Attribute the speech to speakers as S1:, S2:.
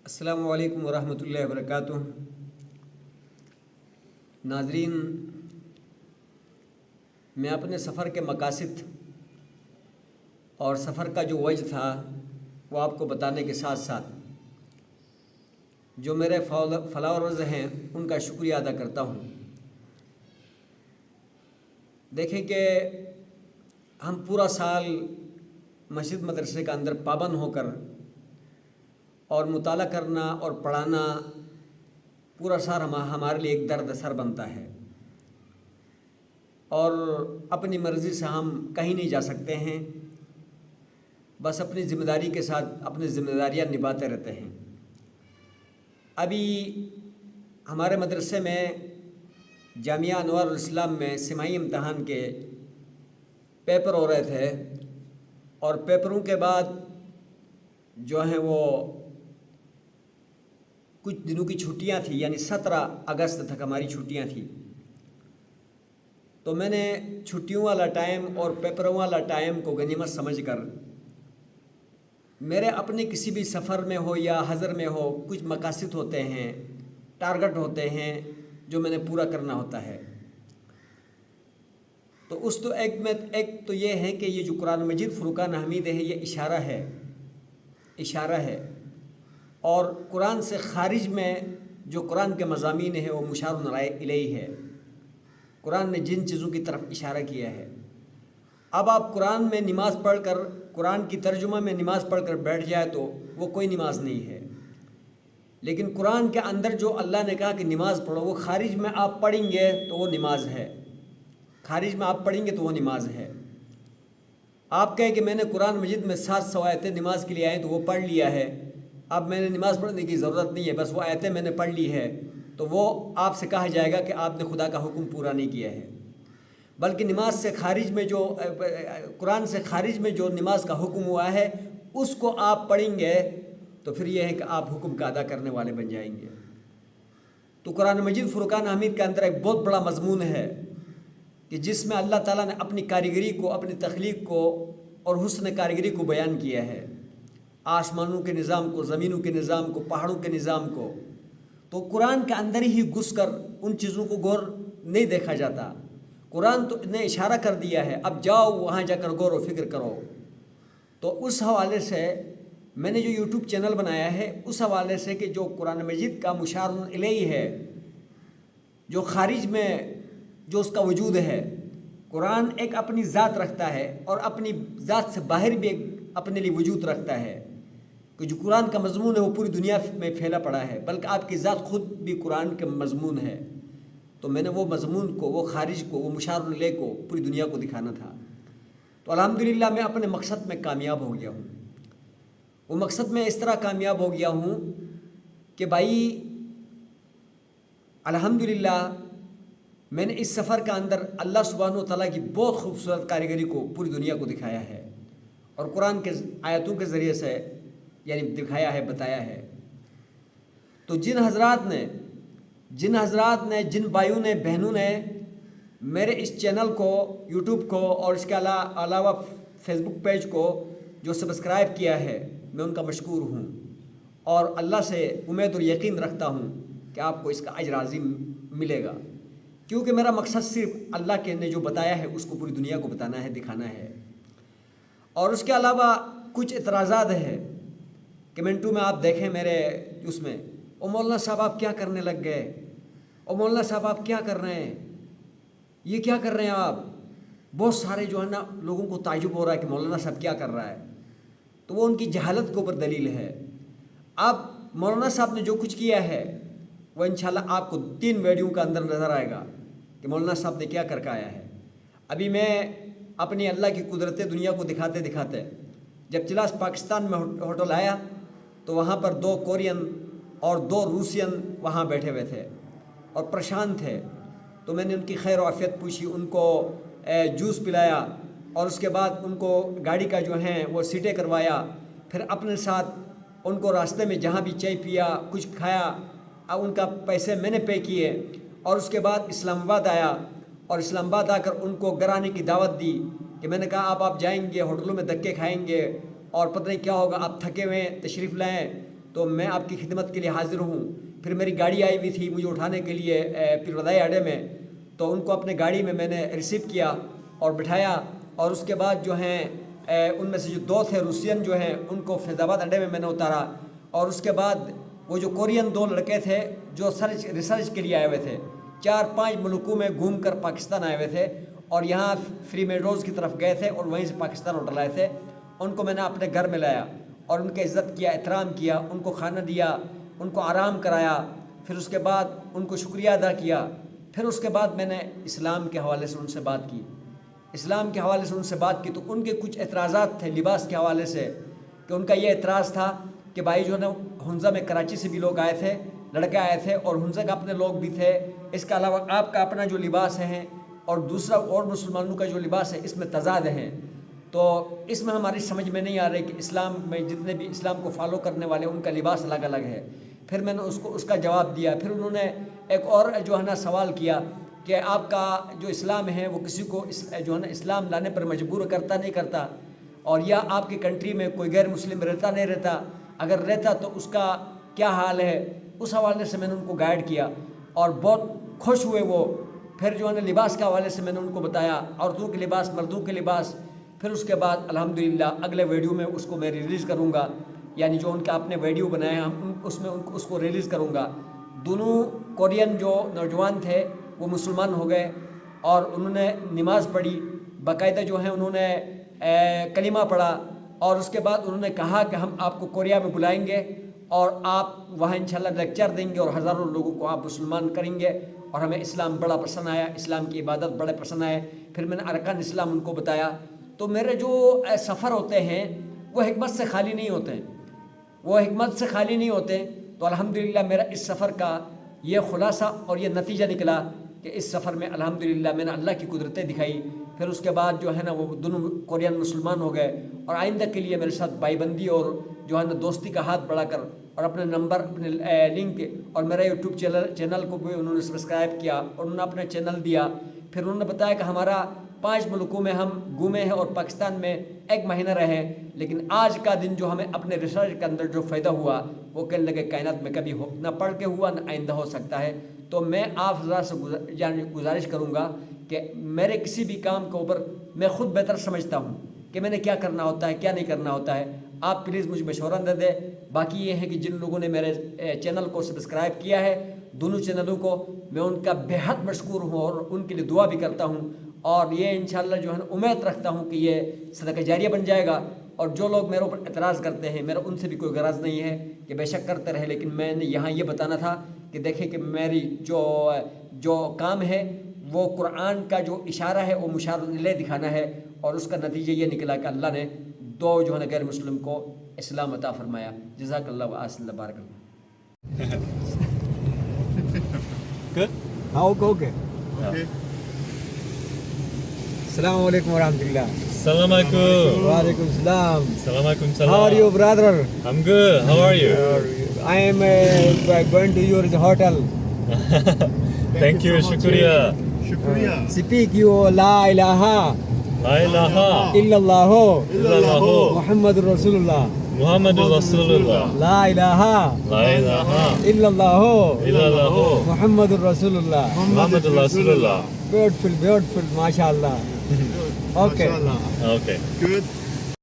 S1: السلام علیکم ورحمۃ اللہ وبرکاتہ۔ ناظرین، میں اپنے سفر کے مقاصد اور سفر کا جو وجہ تھا وہ آپ کو بتانے کے ساتھ ساتھ جو میرے فالوورز ہیں ان کا شکریہ ادا کرتا ہوں۔ دیکھیں کہ ہم پورا سال مسجد مدرسے کا اندر پابند ہو کر اور مطالعہ کرنا اور پڑھانا پورا سال ہمارے لیے ایک درد سر بنتا ہے، اور اپنی مرضی سے ہم کہیں نہیں جا سکتے ہیں، بس اپنی ذمہ داری کے ساتھ اپنی ذمہ داریاں نبھاتے رہتے ہیں۔ ابھی ہمارے مدرسے میں جامعہ انوار الاسلام میں سماعی امتحان کے پیپر ہو رہے تھے، اور پیپروں کے بعد جو ہیں وہ کچھ دنوں کی چھٹیاں تھیں، یعنی 17 اگست تک ہماری چھٹیاں تھیں۔ تو میں نے چھٹیوں والا ٹائم اور پیپروں والا ٹائم کو غنیمت سمجھ کر میرے اپنے کسی بھی سفر میں ہو یا حضر میں ہو کچھ مقاصد ہوتے ہیں، ٹارگٹ ہوتے ہیں جو میں نے پورا کرنا ہوتا ہے۔ تو ایک تو یہ ہے کہ یہ جو قرآن مجید فرقان حمید ہے یہ اشارہ ہے، اور قرآن سے خارج میں جو قرآن کے مضامین ہیں وہ مشار الیہ ہے۔ قرآن نے جن چیزوں کی طرف اشارہ کیا ہے، اب آپ قرآن میں نماز پڑھ کر قرآن کی ترجمہ میں نماز پڑھ کر بیٹھ جائے تو وہ کوئی نماز نہیں ہے، لیکن قرآن کے اندر جو اللہ نے کہا کہ نماز پڑھو وہ خارج میں آپ پڑھیں گے تو وہ نماز ہے، خارج میں آپ پڑھیں گے تو وہ نماز ہے۔ آپ کہیں کہ میں نے قرآن مجید میں 700 آیتیں نماز کے لیے آئیں تو وہ پڑھ لیا ہے، اب میں نے نماز پڑھنے کی ضرورت نہیں ہے، بس وہ آیتیں میں نے پڑھ لی ہے، تو وہ آپ سے کہا جائے گا کہ آپ نے خدا کا حکم پورا نہیں کیا ہے۔ بلکہ نماز سے خارج میں جو قرآن سے خارج میں جو نماز کا حکم ہوا ہے اس کو آپ پڑھیں گے تو پھر یہ ہے کہ آپ حکم کا ادا کرنے والے بن جائیں گے۔ تو قرآن مجید فرقان حمید کے اندر ایک بہت بڑا مضمون ہے کہ جس میں اللہ تعالیٰ نے اپنی کاریگری کو، اپنی تخلیق کو اور حسن کاریگری کو بیان کیا ہے، آسمانوں کے نظام کو، زمینوں کے نظام کو، پہاڑوں کے نظام کو۔ تو قرآن کے اندر ہی گھس کر ان چیزوں کو غور نہیں دیکھا جاتا، قرآن تو نے اشارہ کر دیا ہے، اب جاؤ وہاں جا کر غور و فکر کرو۔ تو اس حوالے سے میں نے جو یوٹیوب چینل بنایا ہے اس حوالے سے کہ جو قرآن مجید کا مشار الیہ ہے، جو خارج میں جو اس کا وجود ہے، قرآن ایک اپنی ذات رکھتا ہے اور اپنی ذات سے باہر بھی ایک اپنے لیے وجود رکھتا ہے، کہ جو قرآن کا مضمون ہے وہ پوری دنیا میں پھیلا پڑا ہے، بلکہ آپ کی ذات خود بھی قرآن کا مضمون ہے۔ تو میں نے وہ مضمون کو، وہ خارج کو، وہ مشار الیہ کو پوری دنیا کو دکھانا تھا۔ تو الحمدللہ میں اپنے مقصد میں کامیاب ہو گیا ہوں۔ وہ مقصد میں اس طرح کامیاب ہو گیا ہوں کہ بھائی الحمدللہ میں نے اس سفر کا اندر اللہ سبحانہ و تعالیٰ کی بہت خوبصورت کاریگری کو پوری دنیا کو دکھایا ہے، اور قرآن کے آیتوں کے ذریعے سے یعنی دکھایا ہے، بتایا ہے۔ تو جن حضرات نے جن بھائیوں نے، بہنوں نے میرے اس چینل کو، یوٹیوب کو اور اس کے علاوہ فیس بک پیج کو جو سبسکرائب کیا ہے، میں ان کا مشکور ہوں، اور اللہ سے امید اور یقین رکھتا ہوں کہ آپ کو اس کا اجر عظیم ملے گا، کیونکہ میرا مقصد صرف اللہ کے نے جو بتایا ہے اس کو پوری دنیا کو بتانا ہے، دکھانا ہے۔ اور اس کے علاوہ کچھ اعتراضات ہیں، کمنٹوں میں آپ دیکھیں میرے اس میں، او مولانا صاحب آپ کیا کرنے لگ گئے، او مولانا صاحب آپ کیا کر رہے ہیں، یہ کیا کر رہے ہیں آپ، بہت سارے جو ہے نا لوگوں کو تعجب ہو رہا ہے کہ مولانا صاحب کیا کر رہا ہے۔ تو وہ ان کی جہالت کے اوپر دلیل ہے۔ اب مولانا صاحب نے جو کچھ کیا ہے وہ انشاءاللہ آپ کو 3 ویڈیو کا اندر نظر آئے گا کہ مولانا صاحب نے کیا کر کے آیا ہے۔ ابھی میں اپنی اللہ کی قدرت دنیا کو دکھاتے دکھاتے جب چلاس پاکستان میں ہوٹل آیا تو وہاں پر 2 کورین اور 2 روسین وہاں بیٹھے ہوئے تھے اور پریشان تھے۔ تو میں نے ان کی خیر و عافیت پوچھی، ان کو جوس پلایا، اور اس کے بعد ان کو گاڑی کا جو ہیں وہ سیٹیں کروایا، پھر اپنے ساتھ ان کو راستے میں جہاں بھی چائے پیا، کچھ کھایا، ان کا پیسے میں نے پے کیے، اور اس کے بعد اسلام آباد آیا، اور اسلام آباد آ کر ان کو گھر آنے کی دعوت دی کہ میں نے کہا آپ جائیں گے ہوٹلوں میں دھکے کھائیں گے اور پتہ نہیں کیا ہوگا، آپ تھکے ہوئے ہیں، تشریف لائیں۔ تو میں آپ کی خدمت کے لیے حاضر ہوں. پھر میری گاڑی آئی ہوئی تھی مجھے اٹھانے کے لیے پیرودائی اڈے میں، تو ان کو اپنے گاڑی میں نے ریسیو کیا اور بٹھایا، اور اس کے بعد جو ہیں ان میں سے جو 2 تھے روسین جو ہیں ان کو فیض آباد اڈے میں نے اتارا. اور اس کے بعد وہ جو کورین 2 لڑکے تھے جو ریسرچ کے لیے آئے ہوئے تھے، 4-5 ملکوں میں گھوم کر پاکستان آئے ہوئے تھے اور یہاں فری میڈوز کی طرف گئے تھے اور وہیں سے پاکستان ہوٹل آئے تھے. ان کو میں نے اپنے گھر میں لایا اور ان کی عزت کیا، احترام کیا، ان کو کھانا دیا، ان کو آرام کرایا. پھر اس کے بعد ان کو شکریہ ادا کیا. پھر اس کے بعد میں نے اسلام کے حوالے سے ان سے بات کی. اسلام کے حوالے سے ان سے بات کی تو ان کے کچھ اعتراضات تھے لباس کے حوالے سے، کہ ان کا یہ اعتراض تھا کہ بھائی جو ہے نا ہنزہ میں کراچی سے بھی لوگ آئے تھے، لڑکے آئے تھے اور ہنزہ کا اپنے لوگ بھی تھے، اس کے علاوہ آپ کا اپنا جو لباس ہے اور دوسرا اور مسلمانوں کا جو لباس ہے اس میں تضاد ہیں. تو اس میں ہماری سمجھ میں نہیں آ رہی کہ اسلام میں جتنے بھی اسلام کو فالو کرنے والے ان کا لباس الگ الگ ہے. پھر میں نے اس کا جواب دیا. پھر انہوں نے ایک اور جو ہے نا سوال کیا کہ آپ کا جو اسلام ہے وہ کسی کو جو ہے نا اسلام لانے پر مجبور کرتا نہیں کرتا، اور یا آپ کی کنٹری میں کوئی غیر مسلم رہتا نہیں رہتا، اگر رہتا تو اس کا کیا حال ہے. اس حوالے سے میں نے ان کو گائیڈ کیا اور بہت خوش ہوئے وہ. پھر جو ہے نا لباس کے حوالے سے میں نے ان کو بتایا، عورتوں کے لباس، مردوں کے لباس. پھر اس کے بعد الحمدللہ اگلے ویڈیو میں اس کو میں ریلیز کروں گا، یعنی جو ان کا آپ نے ویڈیو بنایا ہے ہم اس میں اس کو ریلیز کروں گا. دونوں کورین جو نوجوان تھے وہ مسلمان ہو گئے اور انہوں نے نماز پڑھی باقاعدہ، جو ہے انہوں نے کلمہ پڑھا، اور اس کے بعد انہوں نے کہا کہ ہم آپ کو کوریا میں بلائیں گے اور آپ وہاں انشاءاللہ لیکچر دیں گے اور ہزاروں لوگوں کو آپ مسلمان کریں گے. اور ہمیں اسلام بڑا پسند آیا، اسلام کی عبادت بڑے پسند آئے. پھر میں نے ارکان اسلام ان کو بتایا. تو میرے جو سفر ہوتے ہیں وہ حکمت سے خالی نہیں ہوتے ہیں، وہ حکمت سے خالی نہیں ہوتے. تو الحمدللہ میرا اس سفر کا یہ خلاصہ اور یہ نتیجہ نکلا کہ اس سفر میں الحمدللہ میں نے اللہ کی قدرتیں دکھائی. پھر اس کے بعد جو ہے نا وہ دونوں کورین مسلمان ہو گئے اور آئندہ کے لیے میرے ساتھ بھائی بندی اور جو ہے نا دوستی کا ہاتھ بڑھا کر اور اپنے نمبر، اپنے لنک اور میرا یوٹیوب چینل کو بھی انہوں نے سبسکرائب کیا اور انہوں نے اپنا چینل دیا. پھر انہوں نے بتایا کہ ہمارا 5 ملکوں میں ہم گھومے ہیں اور پاکستان میں 1 مہینہ رہے، لیکن آج کا دن جو ہمیں اپنے ریسرچ کے اندر جو فائدہ ہوا وہ کہنے لگے کائنات میں کبھی نہ پڑھ کے ہوا نہ آئندہ ہو سکتا ہے. تو میں آپ حضرات سے گزارش کروں گا کہ میرے کسی بھی کام کے اوپر میں خود بہتر سمجھتا ہوں کہ میں نے کیا کرنا ہوتا ہے کیا نہیں کرنا ہوتا ہے. آپ پلیز مجھے مشورہ دے دیں. باقی یہ ہے کہ جن لوگوں نے میرے چینل کو سبسکرائب کیا ہے، دونوں چینلوں کو، میں ان کا بے حد مشکور ہوں اور ان کے لیے دعا بھی کرتا ہوں. اور یہ انشاءاللہ جو ہے نا امید رکھتا ہوں کہ یہ صدقہ جاریہ بن جائے گا. اور جو لوگ میرے اوپر اعتراض کرتے ہیں میرا ان سے بھی کوئی غرض نہیں ہے کہ بے شک کرتے رہے، لیکن میں نے یہاں یہ بتانا تھا کہ دیکھیں کہ میری جو کام ہے وہ قرآن کا جو اشارہ ہے وہ مشار الیہ دکھانا ہے. اور اس کا نتیجہ یہ نکلا کہ اللہ نے 2 جو ہے نا غیر مسلم کو اسلام عطا فرمایا. جزاک اللہ و احسن اللہ بارک اللہ.
S2: Good?
S1: اوکے. السلام علیکم ورحمۃ اللہ.
S2: Assalamualaikum.
S1: وعلیکم السلام.
S2: Assalamualaikum salam.
S1: How are you, brother?
S2: I'm good. How are you?
S1: I am going to your hotel.
S2: Thank you. Shukriya.
S1: Speak you La ilaha
S2: La ilaha
S1: illallah
S2: illallah
S1: Muhammadur Rasulullah.
S2: Muhammadur Rasulullah.
S1: La ilaha
S2: La ilaha
S1: illallah
S2: illallah
S1: Muhammadur Rasulullah.
S2: Muhammadur Rasulullah.
S1: Beautiful, mashallah. Okay.
S2: Okay.
S3: Good.